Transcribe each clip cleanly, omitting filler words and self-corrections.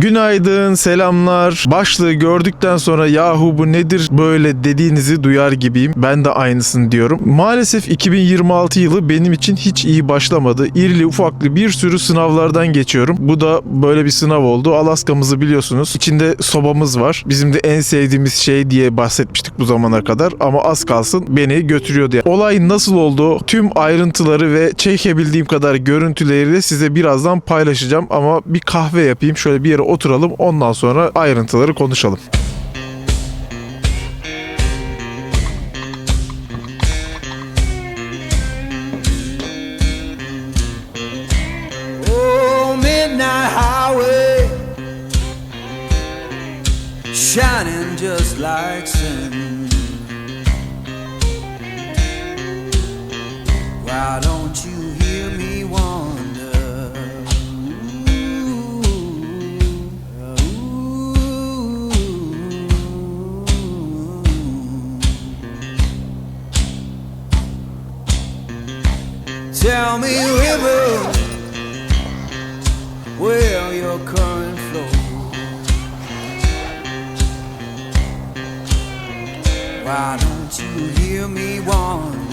Günaydın, selamlar. Başlığı gördükten sonra yahu bu nedir böyle dediğinizi duyar gibiyim. Ben de aynısını diyorum. Maalesef 2026 yılı benim için hiç iyi başlamadı. İrili ufaklı bir sürü sınavlardan geçiyorum. Bu da böyle bir sınav oldu. Alaska'mızı biliyorsunuz. İçinde sobamız var. Bizim de en sevdiğimiz şey diye bahsetmiştik bu zamana kadar. Ama az kalsın beni götürüyordu. Olay nasıl oldu? Tüm ayrıntıları ve çekebildiğim kadar görüntüleriyle size birazdan paylaşacağım. Ama bir kahve yapayım. Şöyle bir yere oturalım. Ondan sonra ayrıntıları konuşalım. Oh, midnight highway, shining just like sun. Why don't you hear me wonder? Tell me, river, where your current flows. Why don't you hear me wonder?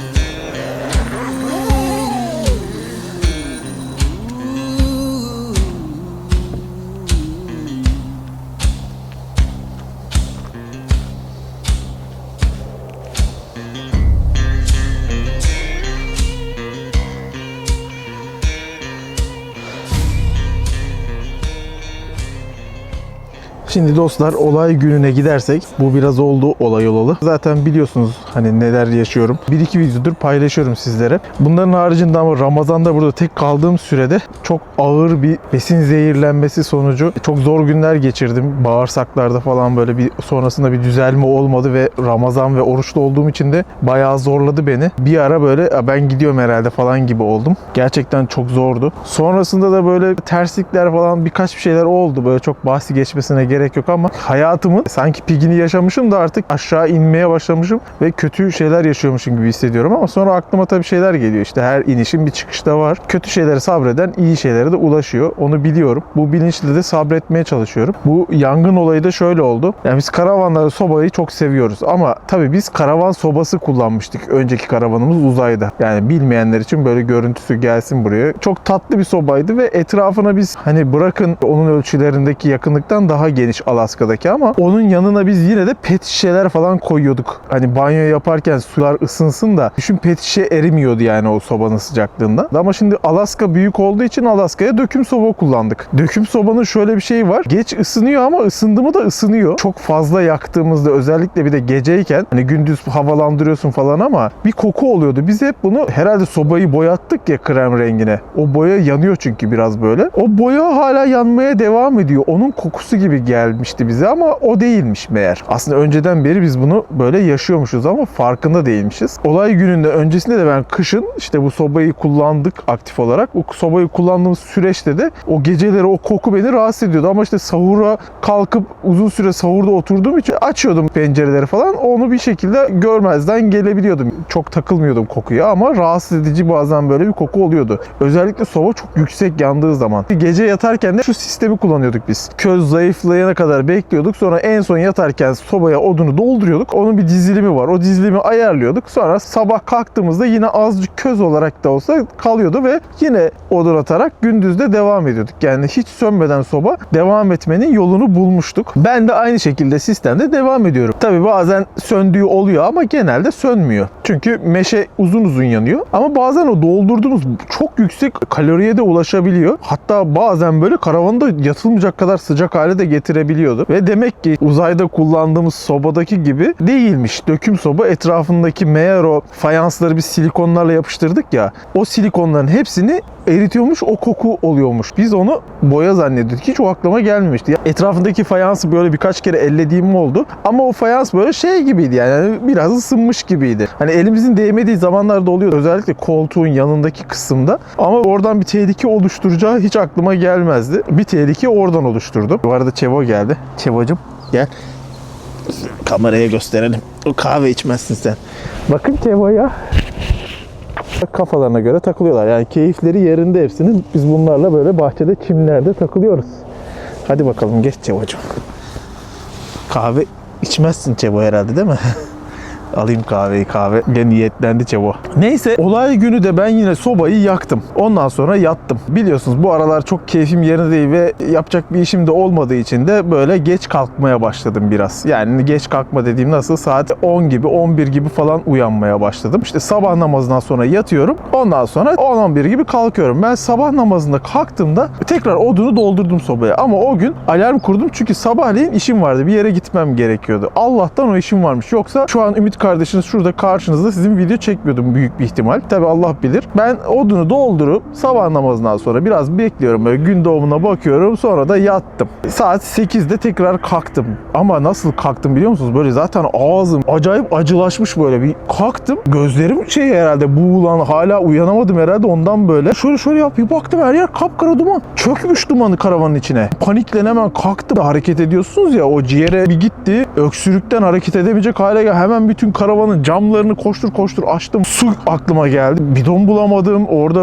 Şimdi dostlar olay gününe gidersek bu biraz oldu olay olalı. Zaten biliyorsunuz hani neler yaşıyorum. Bir iki videodur paylaşıyorum sizlere. Bunların haricinde ama Ramazan'da burada tek kaldığım sürede çok ağır bir besin zehirlenmesi sonucu çok zor günler geçirdim. Bağırsaklarda falan böyle bir sonrasında bir düzelme olmadı ve Ramazan ve oruçlu olduğum için de bayağı zorladı beni. Bir ara böyle ben gidiyorum herhalde falan gibi oldum. Gerçekten çok zordu. Sonrasında da böyle terslikler falan birkaç bir şeyler oldu. Böyle çok bahsi geçmesine gerek yok ama hayatımın sanki pigini yaşamışım da artık aşağı inmeye başlamışım ve kötü şeyler yaşıyormuşum gibi hissediyorum ama sonra aklıma tabii şeyler geliyor. İşte her inişin bir çıkışı da var. Kötü şeyleri sabreden iyi şeylere de ulaşıyor. Onu biliyorum. Bu bilinçle de sabretmeye çalışıyorum. Bu yangın olayı da şöyle oldu. Yani biz karavanlarda sobayı çok seviyoruz ama tabii biz karavan sobası kullanmıştık. Önceki karavanımız uzayda. Yani bilmeyenler için böyle görüntüsü gelsin buraya. Çok tatlı bir sobaydı ve etrafına biz hani bırakın onun ölçülerindeki yakınlıktan daha geniş Alaska'daki ama onun yanına biz yine de pet şişeler falan koyuyorduk. Hani banyo yaparken sular ısınsın da düşün, pet şişe erimiyordu yani o sobanın sıcaklığında. Ama şimdi Alaska büyük olduğu için Alaska'ya döküm soba kullandık. Döküm sobanın şöyle bir şeyi var. Geç ısınıyor ama ısındı mı da ısınıyor. Çok fazla yaktığımızda özellikle bir de geceyken hani gündüz havalandırıyorsun falan ama bir koku oluyordu. Biz hep bunu herhalde sobayı boyattık ya krem rengine. O boya yanıyor çünkü biraz böyle. O boya hala yanmaya devam ediyor. Onun kokusu gibi gelmişti bize ama o değilmiş meğer. Aslında önceden beri biz bunu böyle yaşıyormuşuz ama farkında değilmişiz. Olay gününde öncesinde de ben kışın işte bu sobayı kullandık aktif olarak. Bu sobayı kullandığımız süreçte de o geceleri o koku beni rahatsız ediyordu ama işte sahura kalkıp uzun süre sahurda oturduğum için açıyordum pencereleri falan. Onu bir şekilde görmezden gelebiliyordum. Çok takılmıyordum kokuya ama rahatsız edici bazen böyle bir koku oluyordu. Özellikle soba çok yüksek yandığı zaman. Gece yatarken de şu sistemi kullanıyorduk biz. Köz zayıflayana kadar bekliyorduk. Sonra en son yatarken sobaya odunu dolduruyorduk. Onun bir dizilimi var. O dizilimi ayarlıyorduk. Sonra sabah kalktığımızda yine azıcık köz olarak da olsa kalıyordu ve yine odun atarak gündüzde devam ediyorduk. Yani hiç sönmeden soba devam etmenin yolunu bulmuştuk. Ben de aynı şekilde sistemde devam ediyorum. Tabii bazen söndüğü oluyor ama genelde sönmüyor. Çünkü meşe uzun uzun yanıyor. Ama bazen o doldurduğumuz çok yüksek kaloriye de ulaşabiliyor. Hatta bazen böyle karavanda yatılmayacak kadar sıcak hale de getirebiliyordu. Ve demek ki uzayda kullandığımız sobadaki gibi değilmiş. Döküm soba etrafındaki meğer o fayansları biz silikonlarla yapıştırdık ya. O silikonların hepsini eritiyormuş, o koku oluyormuş. Biz onu boya zannediyorduk. Hiç o aklıma gelmemişti. Etrafındaki fayansı böyle birkaç kere ellediğim oldu. Ama o fayans böyle şey gibiydi yani biraz ısınmış gibiydi. Hani elimizin değmediği zamanlarda oluyor. Özellikle koltuğun yanındaki kısımda. Ama oradan bir tehlike oluşturacağı hiç aklıma gelmezdi. Bir tehlike oradan oluşturdu. Bu arada Çevo geldi. Çevo'cum gel. Kameraya gösterelim. O kahve içmezsin sen. Bakın Çevo'ya. Kafalarına göre takılıyorlar. Yani keyifleri yerinde hepsinin. Biz bunlarla böyle bahçede, çimlerde takılıyoruz. Hadi bakalım geç Çevo'cum. Kahve içmezsin Çevo herhalde değil mi? Alayım kahveyi, kahve. Gene niyetlendi Çevo. Neyse, olay günü de ben yine sobayı yaktım. Ondan sonra yattım. Biliyorsunuz bu aralar çok keyfim yerinde değil ve yapacak bir işim de olmadığı için de böyle geç kalkmaya başladım biraz. Yani geç kalkma dediğim nasıl? Saat 10 gibi, 11 gibi falan uyanmaya başladım. İşte sabah namazından sonra yatıyorum. Ondan sonra 10-11 gibi kalkıyorum. Ben sabah namazında kalktığımda tekrar odunu doldurdum sobaya. Ama o gün alarm kurdum çünkü sabahleyin işim vardı. Bir yere gitmem gerekiyordu. Allah'tan o işim varmış. Yoksa şu an Ümit kardeşiniz şurada karşınızda, sizin video çekmiyordum büyük bir ihtimal. Tabi Allah bilir. Ben odunu doldurup sabah namazından sonra biraz bekliyorum. Böyle gün doğumuna bakıyorum. Sonra da yattım. Saat 8'de tekrar kalktım. Ama nasıl kalktım biliyor musunuz? Böyle zaten ağzım acayip acılaşmış böyle. Bir kalktım. Gözlerim herhalde buğulan. Hala uyanamadım herhalde ondan böyle. Şöyle yap. Bir baktım her yer kapkara duman. Çökmüş dumanı karavanın içine. Panikle hemen kalktım. Hareket ediyorsunuz ya, o ciğere bir gitti. Öksürükten hareket edemeyecek hale geldi. Hemen bütün karavanın camlarını koştur açtım. Su aklıma geldi. Bidon bulamadım. Orada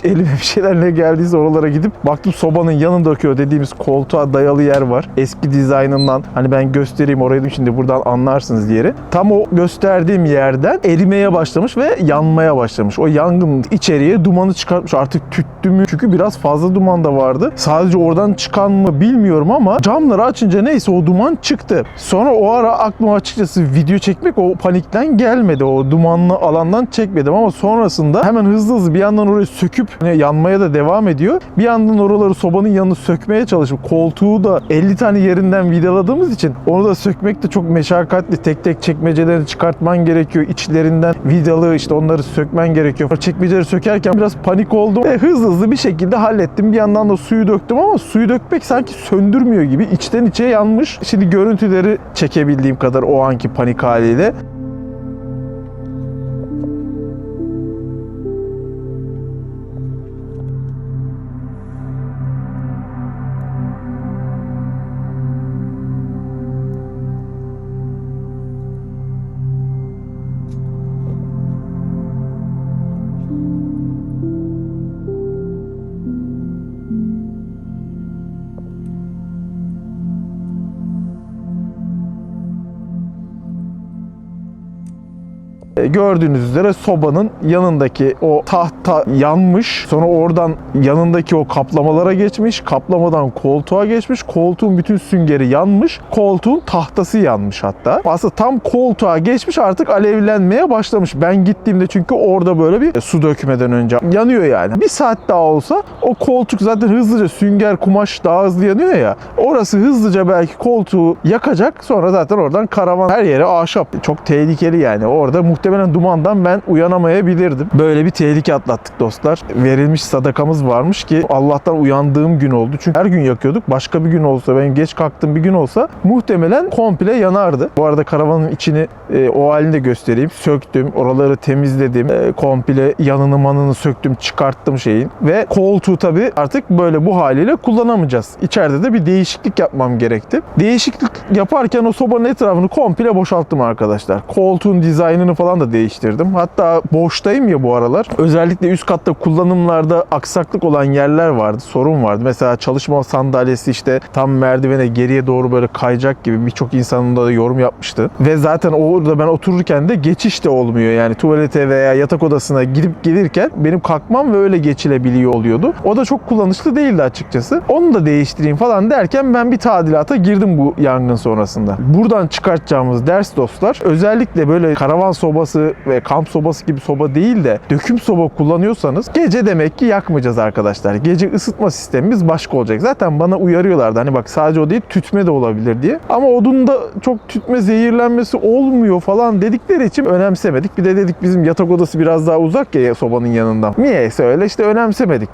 elime bir şeyler ne geldiyse oralara gidip baktım, sobanın yanındaki o dediğimiz koltuğa dayalı yer var. Eski dizaynından, hani ben göstereyim orayı da şimdi buradan anlarsınız yeri. Tam o gösterdiğim yerden erimeye başlamış ve yanmaya başlamış. O yangın içeriye dumanı çıkartmış. Artık tüttü mü? Çünkü biraz fazla duman da vardı. Sadece oradan çıkan mı bilmiyorum ama camları açınca neyse o duman çıktı. Sonra o ara aklıma açıkçası video çekmek o panikten gelmedi. O dumanlı alandan çekmedim ama sonrasında hemen hızlı bir yandan orayı söküp yanmaya da devam ediyor. Bir yandan oraları, sobanın yanını sökmeye çalışıp koltuğu da 50 tane yerinden vidaladığımız için onu da sökmek de çok meşakkatli. Tek tek çekmecelerini çıkartman gerekiyor. İçlerinden vidalı, işte onları sökmen gerekiyor. Çekmeceleri sökerken biraz panik oldum. Hızlı bir şekilde hallettim. Bir yandan da suyu döktüm ama suyu dökmek sanki söndürmüyor gibi. İçten içe yanmış. Şimdi görüntüleri çekebildiğim kadar o anki panik haliyle. Gördüğünüz üzere sobanın yanındaki o tahta yanmış. Sonra oradan yanındaki o kaplamalara geçmiş. Kaplamadan koltuğa geçmiş. Koltuğun bütün süngeri yanmış. Koltuğun tahtası yanmış hatta. Aslında tam koltuğa geçmiş, artık alevlenmeye başlamış. Ben gittiğimde çünkü orada böyle bir su dökmeden önce yanıyor yani. Bir saat daha olsa o koltuk zaten hızlıca, sünger kumaş daha hızlı yanıyor ya. Orası hızlıca belki koltuğu yakacak. Sonra zaten oradan karavan her yere ahşap. Çok tehlikeli yani. Orada muhtemelen dumandan ben uyanamayabilirdim. Böyle bir tehlike atlattık dostlar. Verilmiş sadakamız varmış ki Allah'tan uyandığım gün oldu. Çünkü her gün yakıyorduk. Başka bir gün olsa, benim geç kalktığım bir gün olsa muhtemelen komple yanardı. Bu arada karavanın içini o halinde göstereyim. Söktüm, oraları temizledim. Komple yanını manını söktüm, çıkarttım şeyin. Ve koltuğu tabii artık böyle bu haliyle kullanamayacağız. İçeride de bir değişiklik yapmam gerekti. Değişiklik yaparken o sobanın etrafını komple boşalttım arkadaşlar. Koltuğun dizaynını falan da değiştirdim. Hatta boştayım ya bu aralar. Özellikle üst katta kullanımlarda aksaklık olan yerler vardı. Sorun vardı. Mesela çalışma sandalyesi işte tam merdivene geriye doğru böyle kayacak gibi birçok insanın da yorum yapmıştı. Ve zaten orada ben otururken de geçiş de olmuyor. Yani tuvalete veya yatak odasına gidip gelirken benim kalkmam ve öyle geçilebiliyor oluyordu. O da çok kullanışlı değildi açıkçası. Onu da değiştireyim falan derken ben bir tadilata girdim bu yangın sonrasında. Buradan çıkartacağımız ders dostlar, özellikle böyle karavan sobası ve kamp sobası gibi soba değil de döküm soba kullanıyorsanız gece demek ki yakmayacağız arkadaşlar. Gece ısıtma sistemimiz başka olacak. Zaten bana uyarıyorlardı. Hani bak sadece o değil, tütme de olabilir diye. Ama odunda çok tütme, zehirlenmesi olmuyor falan dedikleri için önemsemedik. Bir de dedik bizim yatak odası biraz daha uzak ya sobanın yanından. Niyeyse öyle işte önemsemedik.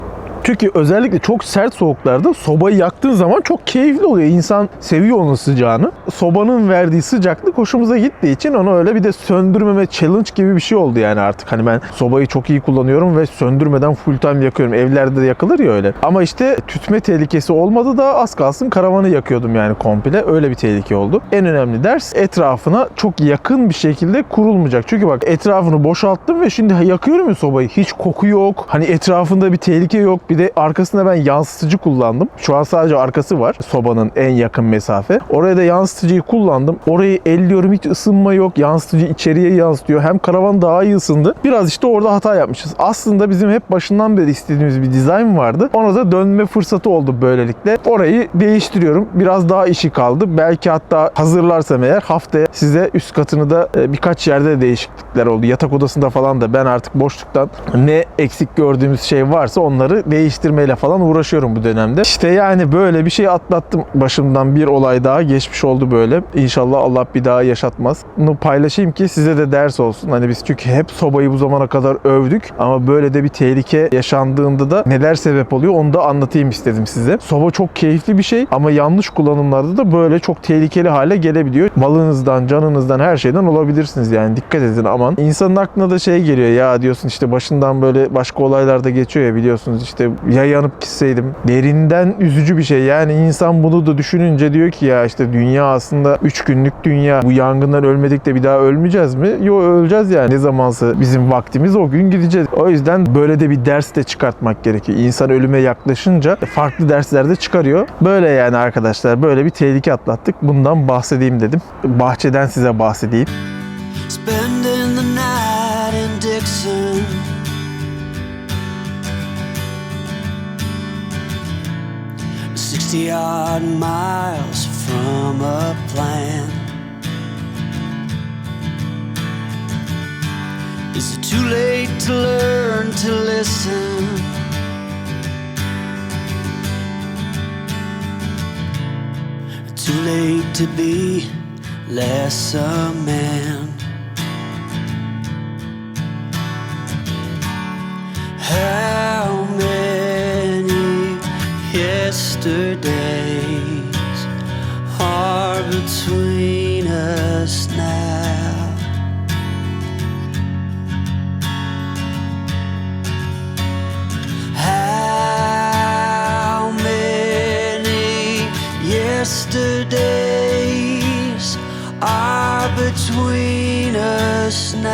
Çünkü özellikle çok sert soğuklarda sobayı yaktığın zaman çok keyifli oluyor. İnsan seviyor onun sıcağını. Sobanın verdiği sıcaklık hoşumuza gittiği için onu öyle bir de söndürmeme challenge gibi bir şey oldu yani artık. Hani ben sobayı çok iyi kullanıyorum ve söndürmeden full time yakıyorum. Evlerde de yakılır ya öyle. Ama işte tütme tehlikesi olmadı da az kalsın karavanı yakıyordum yani komple. Öyle bir tehlike oldu. En önemli ders, etrafına çok yakın bir şekilde kurulmayacak. Çünkü bak etrafını boşalttım ve şimdi yakıyorum ya sobayı. Hiç koku yok. Hani etrafında bir tehlike yok. Bir de arkasında ben yansıtıcı kullandım. Şu an sadece arkası var. Sobanın en yakın mesafe. Oraya da yansıtıcıyı kullandım. Orayı elliyorum, hiç ısınma yok. Yansıtıcı içeriye yansıtıyor. Hem karavan daha iyi ısındı. Biraz işte orada hata yapmışız. Aslında bizim hep başından beri istediğimiz bir dizayn vardı. Ona da dönme fırsatı oldu böylelikle. Orayı değiştiriyorum. Biraz daha işi kaldı. Belki hatta hazırlarsam eğer haftaya size üst katını da birkaç yerde değişiklikler oldu. Yatak odasında falan da ben artık boşluktan ne eksik gördüğümüz şey varsa onları değiştirmeyle falan uğraşıyorum bu dönemde. İşte yani böyle bir şey atlattım. Başımdan bir olay daha geçmiş oldu böyle. İnşallah Allah bir daha yaşatmaz. Bunu paylaşayım ki size de ders olsun. Hani biz çünkü hep sobayı bu zamana kadar övdük ama böyle de bir tehlike yaşandığında da neler sebep oluyor onu da anlatayım istedim size. Soba çok keyifli bir şey ama yanlış kullanımlarda da böyle çok tehlikeli hale gelebiliyor. Malınızdan, canınızdan, her şeyden olabilirsiniz yani. Dikkat edin aman. İnsanın aklına da şey geliyor ya, diyorsun işte başından böyle başka olaylar da geçiyor ya, biliyorsunuz işte ya yanıp gitseydim. Derinden üzücü bir şey yani. İnsan bunu da düşününce diyor ki ya işte dünya aslında 3 günlük dünya. Bu yangından ölmedik de bir daha ölmeyeceğiz mi? Yok, öleceğiz yani. Ne zamansa bizim vaktimiz o gün gideceğiz. O yüzden böyle de bir ders de çıkartmak gerekiyor. İnsan ölüme yaklaşınca farklı dersler de çıkarıyor. Böyle yani arkadaşlar, böyle bir tehlike atlattık. Bundan bahsedeyim dedim. Bahçeden size bahsedeyim. Spending the night in Dixon, 60-odd miles from a plan. Is it too late to learn to listen? Too late to be less a man. How many yesterdays are between us now? How many yesterdays are between us now?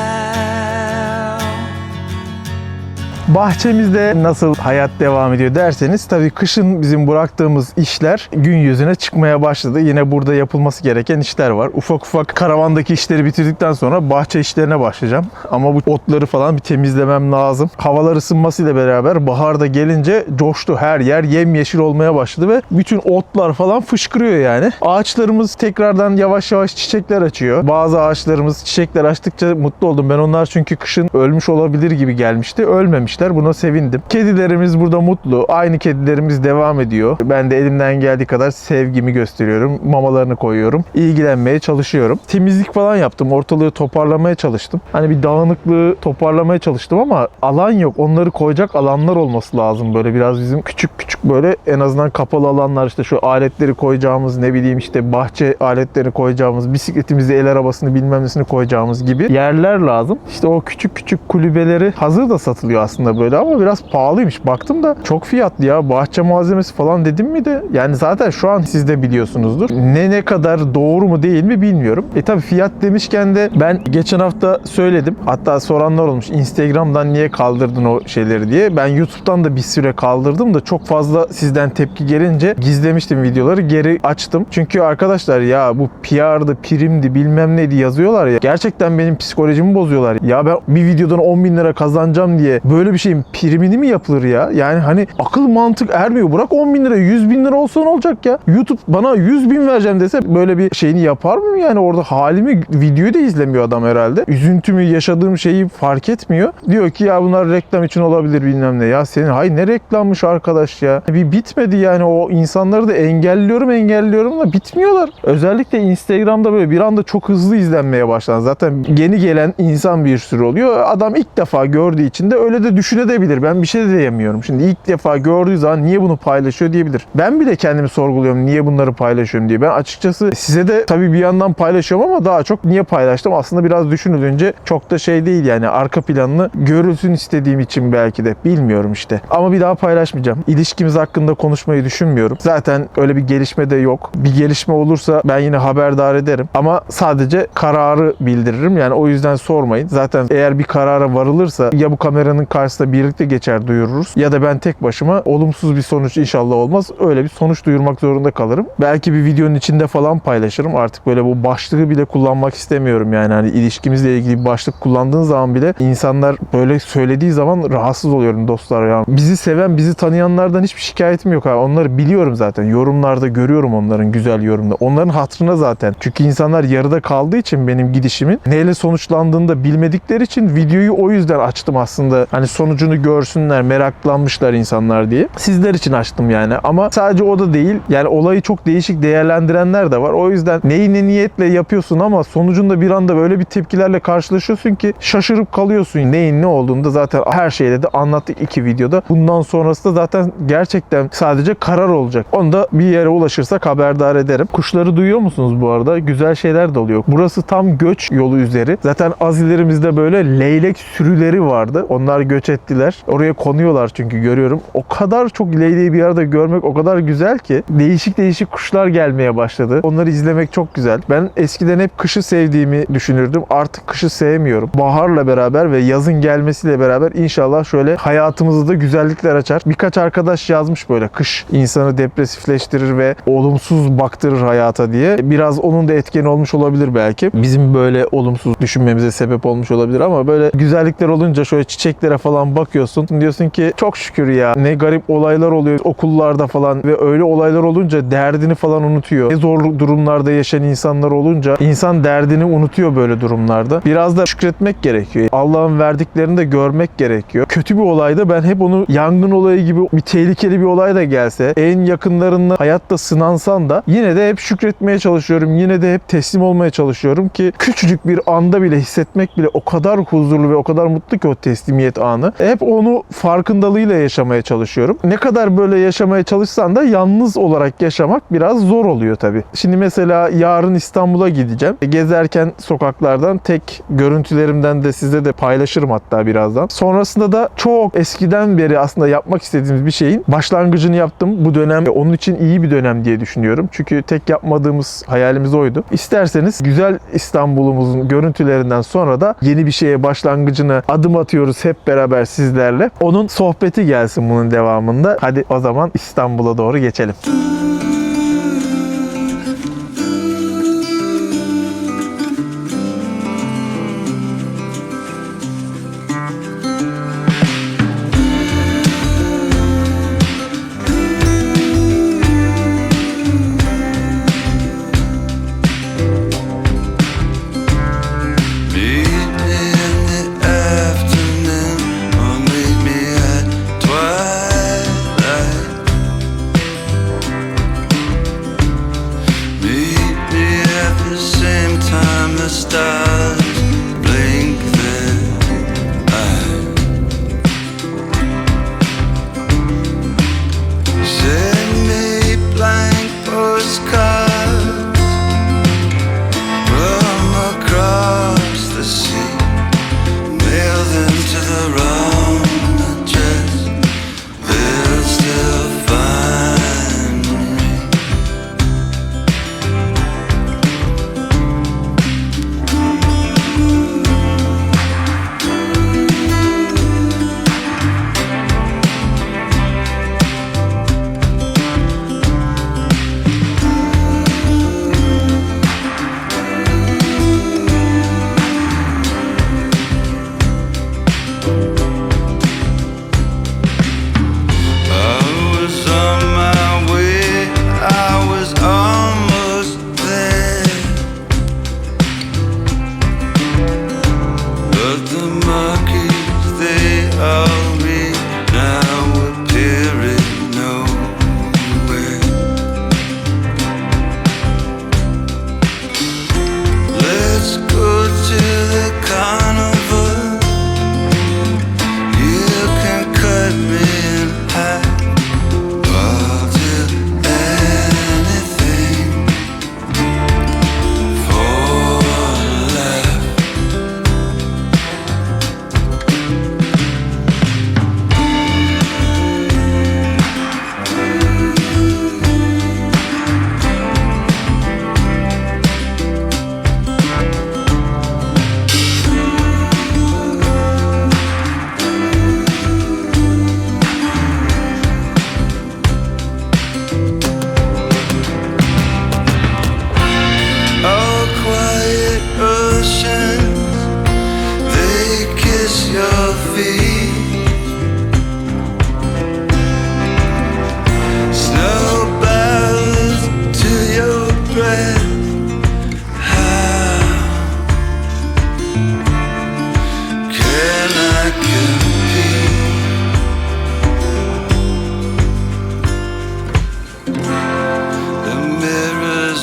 Bahçemizde nasıl hayat devam ediyor derseniz, tabii kışın bizim bıraktığımız işler gün yüzüne çıkmaya başladı. Yine burada yapılması gereken işler var. Ufak ufak karavandaki işleri bitirdikten sonra bahçe işlerine başlayacağım. Ama bu otları falan bir temizlemem lazım. Havalar ısınmasıyla beraber bahar da gelince coştu. Her yer yemyeşil olmaya başladı ve bütün otlar falan fışkırıyor yani. Ağaçlarımız tekrardan yavaş yavaş çiçekler açıyor. Bazı ağaçlarımız çiçekler açtıkça mutlu oldum. Ben onlar çünkü kışın ölmüş olabilir gibi gelmişti. Ölmemişler. Buna sevindim. Kedilerimiz burada mutlu. Aynı kedilerimiz devam ediyor. Ben de elimden geldiği kadar sevgimi gösteriyorum. Mamalarını koyuyorum. İlgilenmeye çalışıyorum. Temizlik falan yaptım. Ortalığı toparlamaya çalıştım. Hani bir dağınıklığı toparlamaya çalıştım ama alan yok. Onları koyacak alanlar olması lazım. Böyle biraz bizim küçük küçük böyle en azından kapalı alanlar, işte şu aletleri koyacağımız, ne bileyim işte bahçe aletleri koyacağımız, bisikletimizi, el arabasını bilmem nesini koyacağımız gibi yerler lazım. İşte o küçük küçük kulübeleri hazır da satılıyor aslında böyle ama biraz pahalıymış. Baktım da çok fiyatlı ya. Bahçe malzemesi falan dedim mi de yani zaten şu an siz de biliyorsunuzdur. Ne kadar doğru mu değil mi bilmiyorum. Tabi fiyat demişken de ben geçen hafta söyledim. Hatta soranlar olmuş. Instagram'dan niye kaldırdın o şeyleri diye. Ben YouTube'dan da bir süre kaldırdım da çok fazla sizden tepki gelince gizlemiştim videoları. Geri açtım. Çünkü arkadaşlar ya bu PR'dı, primdi, bilmem neydi yazıyorlar ya. Gerçekten benim psikolojimi bozuyorlar. Ya ben bir videodan 10.000 lira kazanacağım diye böyle bir şeyin primini mi yapılır ya? Yani hani akıl mantık ermiyor. Bırak 10.000 lira, 100.000 lira olsa ne olacak ya? YouTube bana 100.000 vereceğim dese böyle bir şeyini yapar mı yani? Orada halimi, videoyu da izlemiyor adam herhalde. Üzüntümü, yaşadığım şeyi fark etmiyor. Diyor ki ya bunlar reklam için olabilir bilmem ne. Ya senin hay ne reklammış arkadaş ya. Bir bitmedi yani, o insanları da engelliyorum da bitmiyorlar. Özellikle Instagram'da böyle bir anda çok hızlı izlenmeye başlandı. Zaten yeni gelen insan bir sürü oluyor. Adam ilk defa gördüğü için de öyle de düşünebilir. Ben bir şey de diyemiyorum. Şimdi ilk defa gördüğü zaman niye bunu paylaşıyor diyebilir. Ben bile kendimi sorguluyorum niye bunları paylaşıyorum diye. Ben açıkçası size de tabii bir yandan paylaşıyorum ama daha çok niye paylaştım? Aslında biraz düşünülünce çok da şey değil yani, arka planını görülsün istediğim için belki de. Bilmiyorum işte. Ama bir daha paylaşmayacağım. İlişkimiz hakkında konuşmayı düşünmüyorum. Zaten öyle bir gelişme de yok. Bir gelişme olursa ben yine haberdar ederim. Ama sadece kararı bildiririm. Yani o yüzden sormayın. Zaten eğer bir karara varılırsa ya bu kameranın karşısında sonrasında birlikte geçer duyururuz. Ya da ben tek başıma olumsuz bir sonuç inşallah olmaz. Öyle bir sonuç duyurmak zorunda kalırım. Belki bir videonun içinde falan paylaşırım. Artık böyle bu başlığı bile kullanmak istemiyorum yani. Hani ilişkimizle ilgili bir başlık kullandığın zaman bile insanlar böyle söylediği zaman rahatsız oluyorum dostlar ya. Bizi seven, bizi tanıyanlardan hiçbir şikayetim yok abi. Onları biliyorum zaten. Yorumlarda görüyorum onların güzel yorumda. Onların hatırına zaten. Çünkü insanlar yarıda kaldığı için benim gidişimin neyle sonuçlandığını da bilmedikleri için videoyu o yüzden açtım aslında. Hani sonucunu görsünler, meraklanmışlar insanlar diye. Sizler için açtım yani. Ama sadece o da değil. Yani olayı çok değişik değerlendirenler de var. O yüzden neyi ne niyetle yapıyorsun ama sonucunda bir anda böyle bir tepkilerle karşılaşıyorsun ki şaşırıp kalıyorsun. Neyin ne olduğunu da zaten her şeyde de anlattık 2 videoda. Bundan sonrası da zaten gerçekten sadece karar olacak. Onu da bir yere ulaşırsak haberdar ederim. Kuşları duyuyor musunuz bu arada? Güzel şeyler de oluyor. Burası tam göç yolu üzeri. Zaten az ilerimizde böyle leylek sürüleri vardı. Onlar göç ettiler. Oraya konuyorlar çünkü görüyorum. O kadar çok leyleği bir arada görmek o kadar güzel ki değişik değişik kuşlar gelmeye başladı. Onları izlemek çok güzel. Ben eskiden hep kışı sevdiğimi düşünürdüm. Artık kışı sevmiyorum. Baharla beraber ve yazın gelmesiyle beraber inşallah şöyle hayatımızda da güzellikler açar. Birkaç arkadaş yazmış böyle kış insanı depresifleştirir ve olumsuz baktırır hayata diye. Biraz onun da etkeni olmuş olabilir belki. Bizim böyle olumsuz düşünmemize sebep olmuş olabilir ama böyle güzellikler olunca şöyle çiçeklere falan bakıyorsun. Diyorsun ki çok şükür ya ne garip olaylar oluyor okullarda falan ve öyle olaylar olunca derdini falan unutuyor. Ne zor durumlarda yaşayan insanlar olunca insan derdini unutuyor böyle durumlarda. Biraz da şükretmek gerekiyor. Allah'ın verdiklerini de görmek gerekiyor. Kötü bir olayda ben hep onu yangın olayı gibi bir tehlikeli bir olay da gelse en yakınlarınla hayatta sınansan da yine de hep şükretmeye çalışıyorum. Yine de hep teslim olmaya çalışıyorum ki küçücük bir anda bile hissetmek bile o kadar huzurlu ve o kadar mutlu ki o teslimiyet anı. Hep onu farkındalığıyla yaşamaya çalışıyorum. Ne kadar böyle yaşamaya çalışsan da yalnız olarak yaşamak biraz zor oluyor tabii. Şimdi mesela yarın İstanbul'a gideceğim. Gezerken sokaklardan tek görüntülerimden de size de paylaşırım hatta birazdan. Sonrasında da çok eskiden beri aslında yapmak istediğimiz bir şeyin başlangıcını yaptım. Bu dönem onun için iyi bir dönem diye düşünüyorum. Çünkü tek yapmadığımız hayalimiz oydu. İsterseniz güzel İstanbul'umuzun görüntülerinden sonra da yeni bir şeye başlangıcına adım atıyoruz hep beraber sizlerle. Onun sohbeti gelsin bunun devamında. Hadi o zaman İstanbul'a doğru geçelim.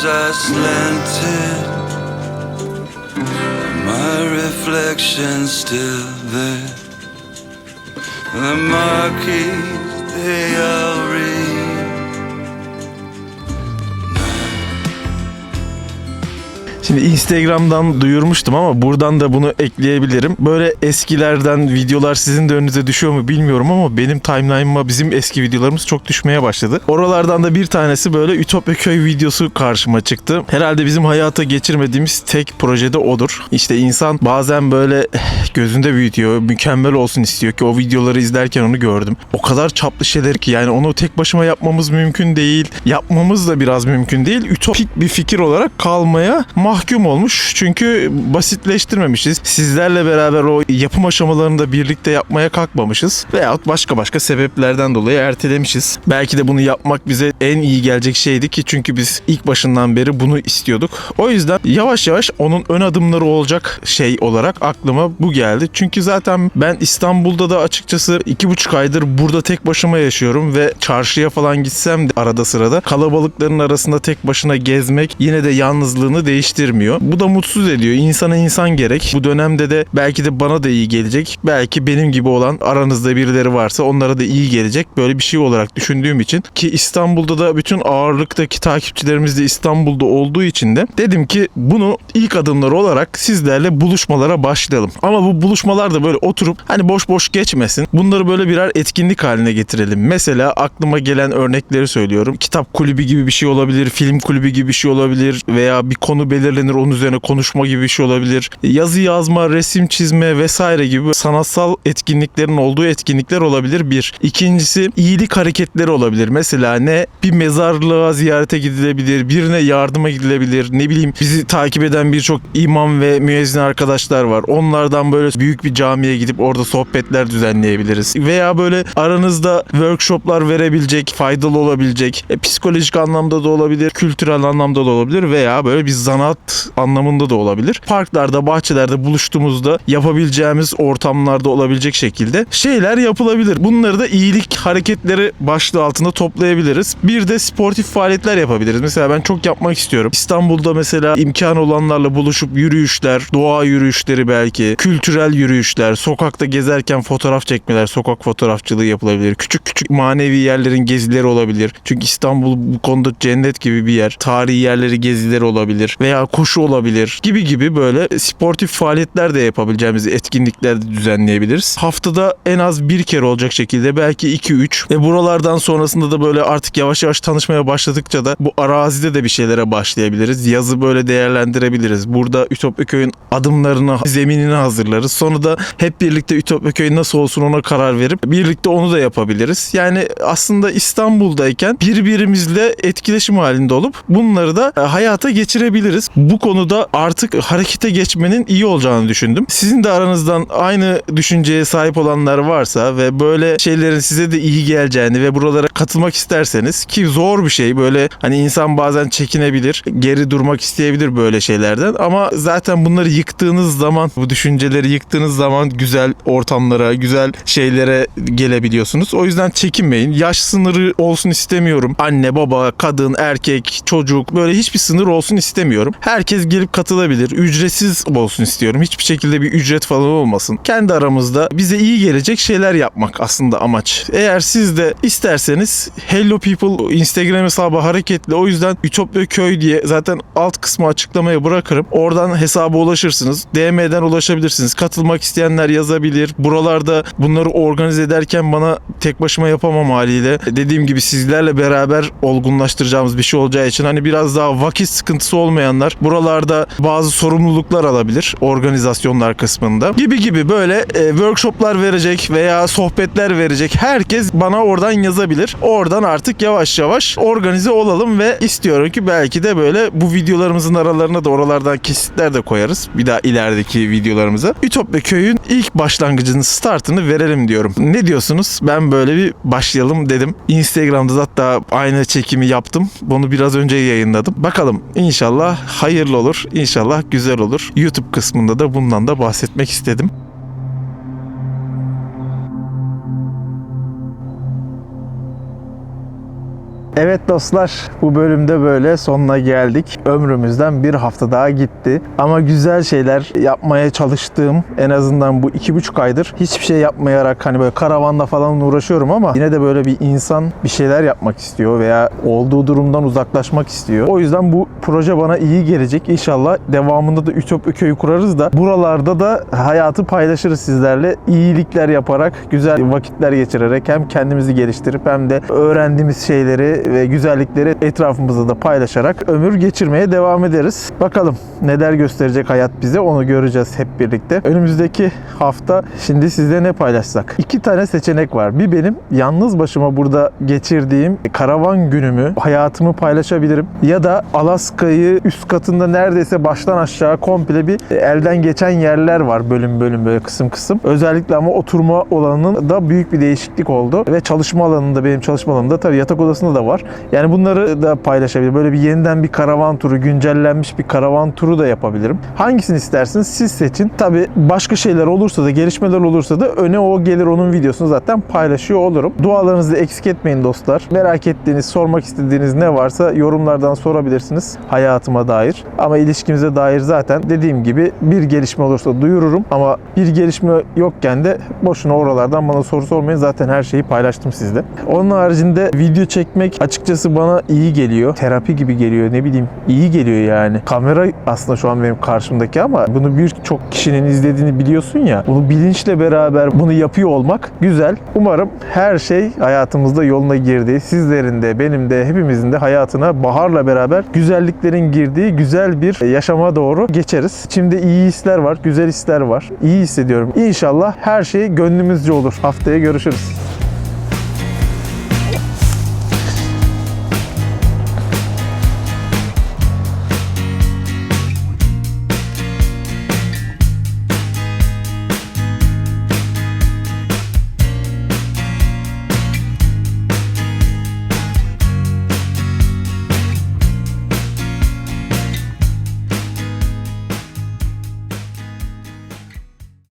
are slanted, my reflection's still there. The marquees, they all read. Şimdi Instagram'dan duyurmuştum ama buradan da bunu ekleyebilirim. Böyle eskilerden videolar sizin de önünüze düşüyor mu bilmiyorum ama benim timeline'ıma bizim eski videolarımız çok düşmeye başladı. Oralardan da bir tanesi böyle Ütopya Köy videosu karşıma çıktı. Herhalde bizim hayata geçirmediğimiz tek projede odur. İşte insan bazen böyle gözünde büyütüyor, mükemmel olsun istiyor ki o videoları izlerken onu gördüm. O kadar çaplı şeyler ki yani onu tek başıma yapmamız mümkün değil. Yapmamız da biraz mümkün değil. Ütopik bir fikir olarak kalmaya mahkum olmuş. Çünkü basitleştirmemişiz. Sizlerle beraber o yapım aşamalarını da birlikte yapmaya kalkmamışız. Veyahut başka sebeplerden dolayı ertelemişiz. Belki de bunu yapmak bize en iyi gelecek şeydi ki çünkü biz ilk başından beri bunu istiyorduk. O yüzden yavaş yavaş onun ön adımları olacak şey olarak aklıma bu geldi. Çünkü zaten ben İstanbul'da da açıkçası 2,5 aydır burada tek başıma yaşıyorum ve çarşıya falan gitsem de arada sırada kalabalıkların arasında tek başına gezmek yine de yalnızlığını değiştirmiyor. Bu da mutsuz ediyor. İnsana insan gerek. Bu dönemde de belki de bana da iyi gelecek. Belki benim gibi olan aranızda birileri varsa onlara da iyi gelecek. Böyle bir şey olarak düşündüğüm için ki İstanbul'da da bütün ağırlıktaki takipçilerimiz de İstanbul'da olduğu için de dedim ki bunu ilk adımları olarak sizlerle buluşmalara başlayalım. Ama bu buluşmalar da böyle oturup hani boş boş geçmesin. Bunları böyle birer etkinlik haline getirelim. Mesela aklıma gelen örnekleri söylüyorum. Kitap kulübü gibi bir şey olabilir, film kulübü gibi bir şey olabilir veya bir konu belirlenir onun üzerine konuşma gibi bir şey olabilir. Yazı yazma, resim çizme vesaire gibi sanatsal etkinliklerin olduğu etkinlikler olabilir bir. İkincisi iyilik hareketleri olabilir. Mesela ne? Bir mezarlığa ziyarete gidilebilir, birine yardıma gidilebilir. Ne bileyim bizi takip eden birçok imam ve müezzin arkadaşlar var. Onlardan böyle büyük bir camiye gidip orada sohbetler düzenleyebiliriz. Veya böyle aranızda workshoplar verebilecek, faydalı olabilecek, psikolojik anlamda da olabilir, kültürel anlamda da olabilir veya böyle bir zanaat anlamında da olabilir. Parklarda, bahçelerde buluştuğumuzda yapabileceğimiz ortamlarda olabilecek şekilde şeyler yapılabilir. Bunları da iyilik hareketleri başlığı altında toplayabiliriz. Bir de sportif faaliyetler yapabiliriz. Mesela ben çok yapmak istiyorum. İstanbul'da mesela imkan olanlarla buluşup yürüyüşler, doğa yürüyüşleri belki, kültürel yürüyüşler, sokakta gezerken fotoğraf çekmeler, sokak fotoğrafçılığı yapılabilir. Küçük küçük manevi yerlerin gezileri olabilir. Çünkü İstanbul bu konuda cennet gibi bir yer. Tarihi yerleri gezileri olabilir veya koşu olabilir gibi böyle sportif faaliyetler de yapabileceğimiz etkinlikler de düzenleyebiliriz. Haftada en az bir kere olacak şekilde belki 2-3 ve buralardan sonrasında da böyle artık yavaş yavaş tanışmaya başladıkça da bu arazide de bir şeylere başlayabiliriz. Yazı böyle değerlendirebiliriz. Burada Ütopya Köy'ün adımlarını, zeminini hazırlarız. Sonra da hep birlikte Ütopya Köy nasıl olsun ona karar verip birlikte onu da yapabiliriz. Yani aslında İstanbul'dayken birbirimizle etkileşim halinde olup bunları da hayata geçirebiliriz. Bu konuda artık harekete geçmenin iyi olacağını düşündüm. Sizin de aranızdan aynı düşünceye sahip olanlar varsa ve böyle şeylerin size de iyi geleceğini ve buralara katılmak isterseniz ki zor bir şey böyle hani insan bazen çekinebilir, geri durmak isteyebilir böyle şeylerden ama zaten bunları yıktığınız zaman, bu düşünceleri yıktığınız zaman güzel ortamlara, güzel şeylere gelebiliyorsunuz. O yüzden çekinmeyin. Yaş sınırı olsun istemiyorum. Anne, baba, kadın, erkek, çocuk böyle hiçbir sınır olsun istemiyorum. Herkes gelip katılabilir. Ücretsiz olsun istiyorum. Hiçbir şekilde bir ücret falan olmasın. Kendi aramızda bize iyi gelecek şeyler yapmak aslında amaç. Eğer siz de isterseniz Hello People Instagram hesabı hareketli. O yüzden Ütopya Köy diye zaten alt kısmı açıklamaya bırakırım. Oradan hesaba ulaşırsınız. DM'den ulaşabilirsiniz. Katılmak isteyenler yazabilir. Buralarda bunları organize ederken bana tek başıma yapamam haliyle. Dediğim gibi sizlerle beraber olgunlaştıracağımız bir şey olacağı için hani biraz daha vakit sıkıntısı olmayanlar buralarda bazı sorumluluklar alabilir organizasyonlar kısmında gibi böyle workshoplar verecek veya sohbetler verecek herkes bana oradan yazabilir. Oradan artık yavaş yavaş organize olalım ve istiyorum ki belki de böyle bu videolarımızın aralarına da oralardan kesitler de koyarız. Bir daha ilerideki videolarımıza. Ütopya Köy'ün ilk başlangıcının startını verelim diyorum. Ne diyorsunuz? Ben böyle bir başlayalım dedim. Instagram'da hatta aynı çekimi yaptım. Bunu biraz önce yayınladım. Bakalım inşallah hayırlı olur. İnşallah güzel olur. YouTube kısmında da bundan da bahsetmek istedim. Evet dostlar, bu bölümde böyle sonuna geldik. Ömrümüzden bir hafta daha gitti. Ama güzel şeyler yapmaya çalıştığım, en azından bu 2,5 aydır hiçbir şey yapmayarak hani böyle karavanla falan uğraşıyorum ama yine de böyle bir insan bir şeyler yapmak istiyor veya olduğu durumdan uzaklaşmak istiyor. O yüzden bu proje bana iyi gelecek. İnşallah devamında da Ütopya köyü kurarız da buralarda da hayatı paylaşırız sizlerle. İyilikler yaparak, güzel vakitler geçirerek hem kendimizi geliştirip hem de öğrendiğimiz şeyleri ve güzellikleri etrafımızda da paylaşarak ömür geçirmeye devam ederiz. Bakalım neler gösterecek hayat bize, onu göreceğiz hep birlikte. Önümüzdeki hafta şimdi sizle ne paylaşsak? 2 tane seçenek var. Bir benim yalnız başıma burada geçirdiğim karavan günümü, hayatımı paylaşabilirim. Ya da Alaska'yı üst katında neredeyse baştan aşağı komple bir elden geçen yerler var, bölüm bölüm böyle kısım kısım. Özellikle ama oturma alanının da büyük bir değişiklik oldu ve çalışma alanında, benim çalışma alanımda tabii yatak odasında da var. Yani bunları da paylaşabilirim. Böyle bir yeniden bir karavan turu, güncellenmiş bir karavan turu da yapabilirim. Hangisini isterseniz siz seçin. Tabii başka şeyler olursa da, gelişmeler olursa da öne o gelir, onun videosunu zaten paylaşıyor olurum. Dualarınızı da eksik etmeyin dostlar. Merak ettiğiniz, sormak istediğiniz ne varsa yorumlardan sorabilirsiniz hayatıma dair. Ama ilişkimize dair zaten dediğim gibi bir gelişme olursa duyururum. Ama bir gelişme yokken de boşuna oralardan bana soru sormayın. Zaten her şeyi paylaştım sizde. Onun haricinde video çekmek açıkçası bana iyi geliyor. Terapi gibi geliyor, ne bileyim, iyi geliyor yani. Kamera aslında şu an benim karşımdaki ama bunu birçok kişinin izlediğini biliyorsun ya. Bunu bilinçle beraber bunu yapıyor olmak güzel. Umarım her şey hayatımızda yoluna girdiği, sizlerin de benim de hepimizin de hayatına baharla beraber güzelliklerin girdiği güzel bir yaşama doğru geçeriz. Şimdi iyi hisler var, güzel hisler var. İyi hissediyorum. İnşallah her şey gönlümüzce olur. Haftaya görüşürüz.